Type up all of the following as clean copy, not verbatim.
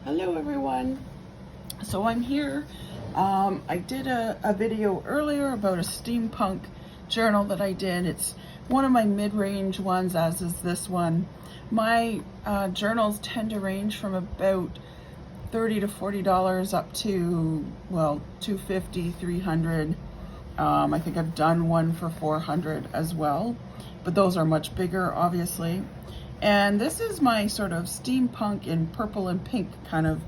Hello everyone. So I'm here. I did a video earlier about a steampunk journal that I did. It's one of my mid-range ones, as is this one. My journals tend to range from about $30 to $40 up to, well, $250, $300. I think I've done one for $400 as well, but those are much bigger, obviously. And this is my sort of steampunk in purple and pink kind of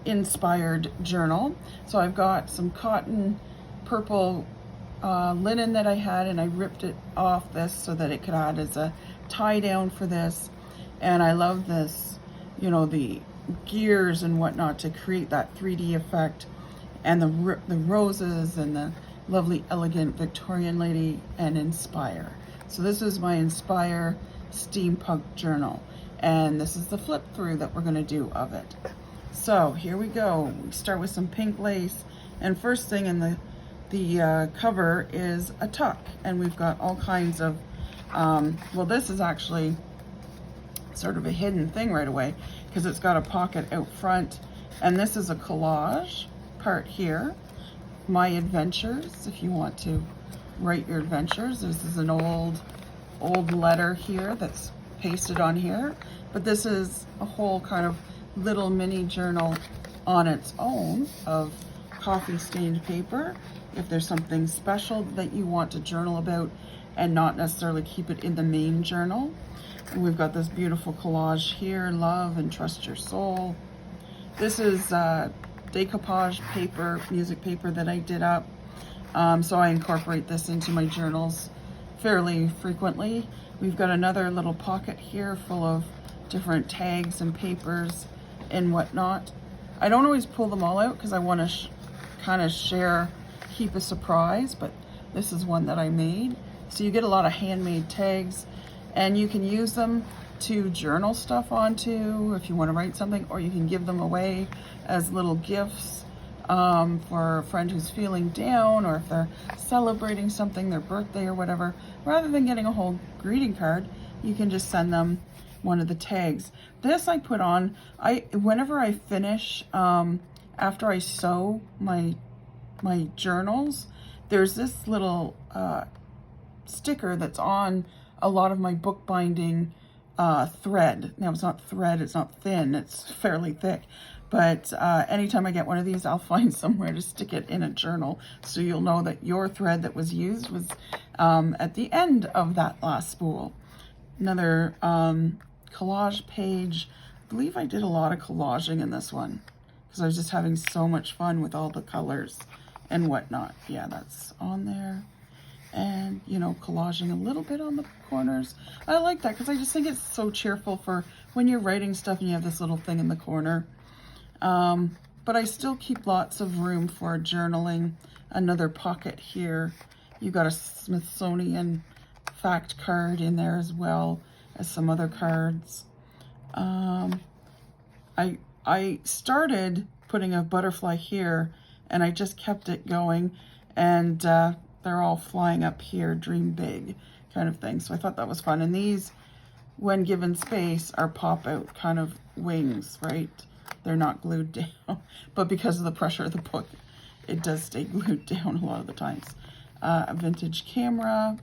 inspired journal. So I've got some cotton purple linen that I had, and I ripped it off this so that it could add as a tie down for this. And I love this, you know, the gears and whatnot to create that 3D effect, and the roses and the lovely elegant Victorian lady and Inspire. So this is my Inspire steampunk journal, and this is the flip through that we're going to do of it. So here we go. We start with some pink lace, and first thing in the cover is a tuck, and we've got all kinds of well, this is actually sort of a hidden thing right away because it's got a pocket out front, and this is a collage part here. My adventures, if you want to write your adventures. This is an old letter here that's pasted on here, but this is a whole kind of little mini journal on its own of coffee stained paper. If there's something special that you want to journal about and not necessarily keep it in the main journal. And we've got this beautiful collage here, love and trust your soul. This is decoupage paper, music paper that I did up. So I incorporate this into my journals fairly frequently. We've got another little pocket here full of different tags and papers and whatnot. I don't always pull them all out because I want to kind of share, keep a surprise, but this is one that I made. So you get a lot of handmade tags, and you can use them to journal stuff onto if you want to write something, or you can give them away as little gifts for a friend who's feeling down, or if they're celebrating something, their birthday or whatever. Rather than getting a whole greeting card, you can just send them one of the tags. This I put on, whenever I finish, after I sew my journals, there's this little sticker that's on a lot of my bookbinding thread. Now it's not thread, it's not thin, it's fairly thick. But anytime I get one of these, I'll find somewhere to stick it in a journal, so you'll know that your thread that was used was at the end of that last spool. Another collage page. I believe I did a lot of collaging in this one because I was just having so much fun with all the colors and whatnot. Yeah, that's on there. And, you know, collaging a little bit on the corners. I like that because I just think it's so cheerful for when you're writing stuff and you have this little thing in the corner. But I still keep lots of room for journaling. Another pocket here. You got a Smithsonian fact card in there as well as some other cards. I started putting a butterfly here, and I just kept it going, and they're all flying up here, dream big kind of thing. So I thought that was fun. And these, when given space, are pop out kind of wings, right? They're not glued down, but because of the pressure of the book, it does stay glued down a lot of the times. A vintage camera.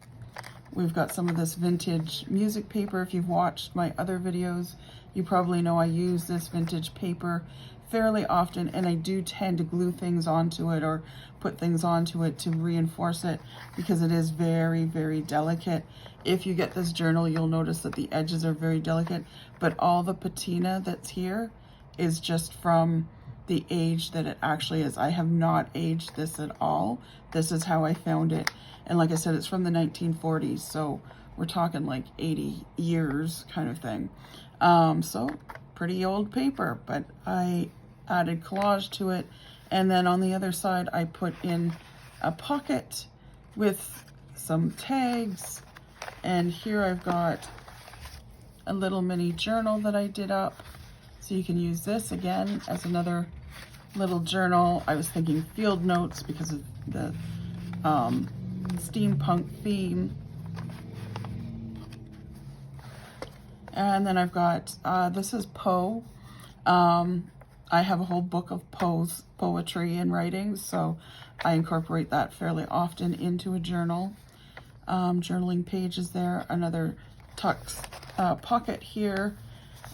We've got some of this vintage music paper. If you've watched my other videos, you probably know I use this vintage paper fairly often, and I do tend to glue things onto it or put things onto it to reinforce it because it is very, very delicate. If you get this journal, you'll notice that the edges are very delicate, but all the patina that's here is just from the age that it actually is. I have not aged this at all. This is how I found it. And like I said, it's from the 1940s, so we're talking like 80 years kind of thing. So pretty old paper, but I added collage to it. And then on the other side, I put in a pocket with some tags. And here I've got a little mini journal that I did up. So you can use this again as another little journal. I was thinking field notes because of the steampunk theme. And then I've got, this is Poe. I have a whole book of poetry and writing, so I incorporate that fairly often into a journal. Journaling pages there, another pocket here,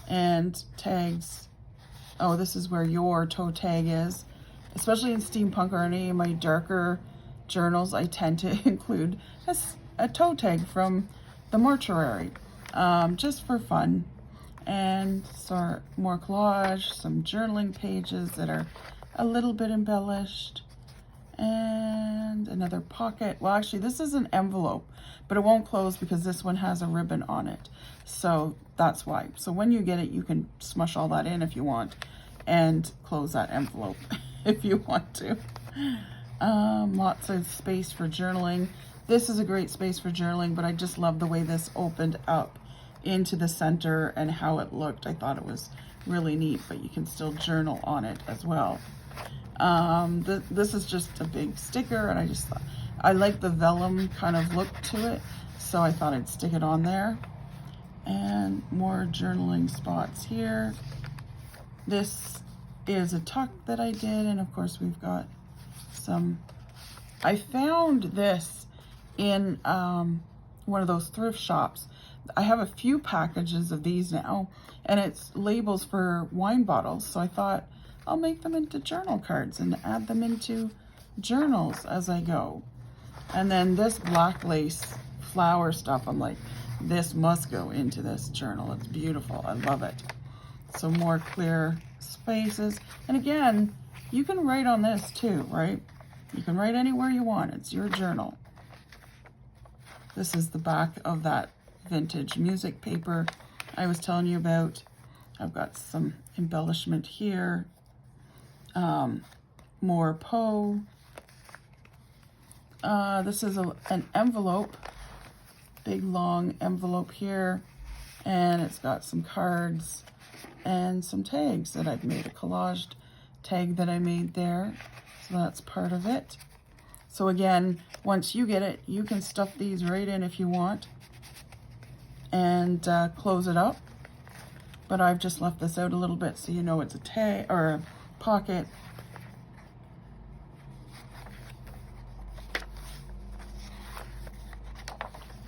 and tags. Oh, this is where your toe tag is. Especially in Steampunk or any of my darker journals, I tend to include a toe tag from the mortuary, just for fun. And so more collage, some journaling pages that are a little bit embellished, and another pocket. Well, actually this is an envelope, but it won't close because this one has a ribbon on it, so that's why. So when you get it, you can smush all that in if you want and close that envelope if you want to. Lots of space for journaling. This is a great space for journaling, but I just love the way this opened up into the center and how it looked. I thought it was really neat, but you can still journal on it as well. This is just a big sticker, and I just thought I like the vellum kind of look to it, so I thought I'd stick it on there. And more journaling spots here. This is a tuck that I did, and of course we've got some. I found this in one of those thrift shops. I have a few packages of these now, and it's labels for wine bottles, so I thought I'll make them into journal cards and add them into journals as I go. And then this black lace flower stuff, I'm like, this must go into this journal. It's beautiful. I love it. So more clear spaces. And again, you can write on this too, right? You can write anywhere you want. It's your journal. This is the back of that vintage music paper I was telling you about. I've got some embellishment here. More Poe. This is an envelope, big long envelope here, and it's got some cards and some tags that I've made, a collaged tag that I made there. So that's part of it. So again, once you get it, you can stuff these right in if you want and close it up. But I've just left this out a little bit so you know it's a tag or a pocket.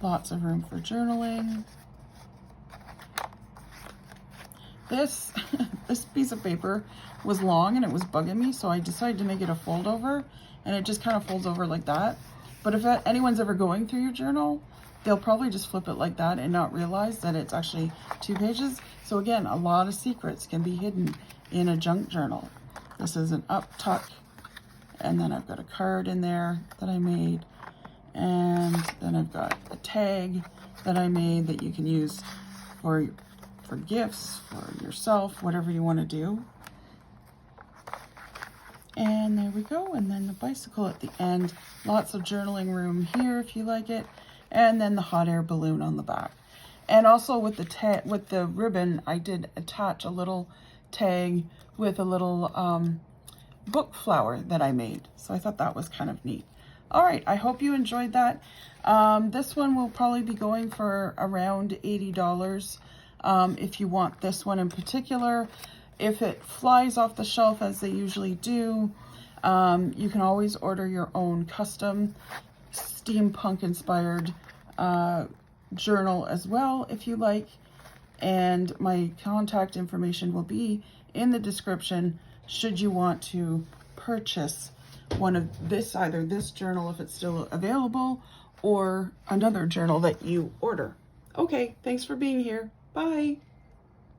Lots of room for journaling. This piece of paper was long and it was bugging me, so I decided to make it a fold over, and it just kind of folds over like that. But if anyone's ever going through your journal, they'll probably just flip it like that and not realize that it's actually 2 pages. So again, a lot of secrets can be hidden in a junk journal. This is an up tuck, and then I've got a card in there that I made, and then I've got a tag that I made that you can use for gifts, for yourself, whatever you want to do. And there we go. And then the bicycle at the end. Lots of journaling room here if you like it. And then the hot air balloon on the back. And also with the ribbon, I did attach a little tag with a little book flower that I made. So I thought that was kind of neat. All right, I hope you enjoyed that. This one will probably be going for around $80 if you want this one in particular. If it flies off the shelf, as they usually do, you can always order your own custom steampunk inspired journal as well if you like. And my contact information will be in the description should you want to purchase one of this, either this journal if it's still available or another journal that you order. Okay, thanks for being here. Bye.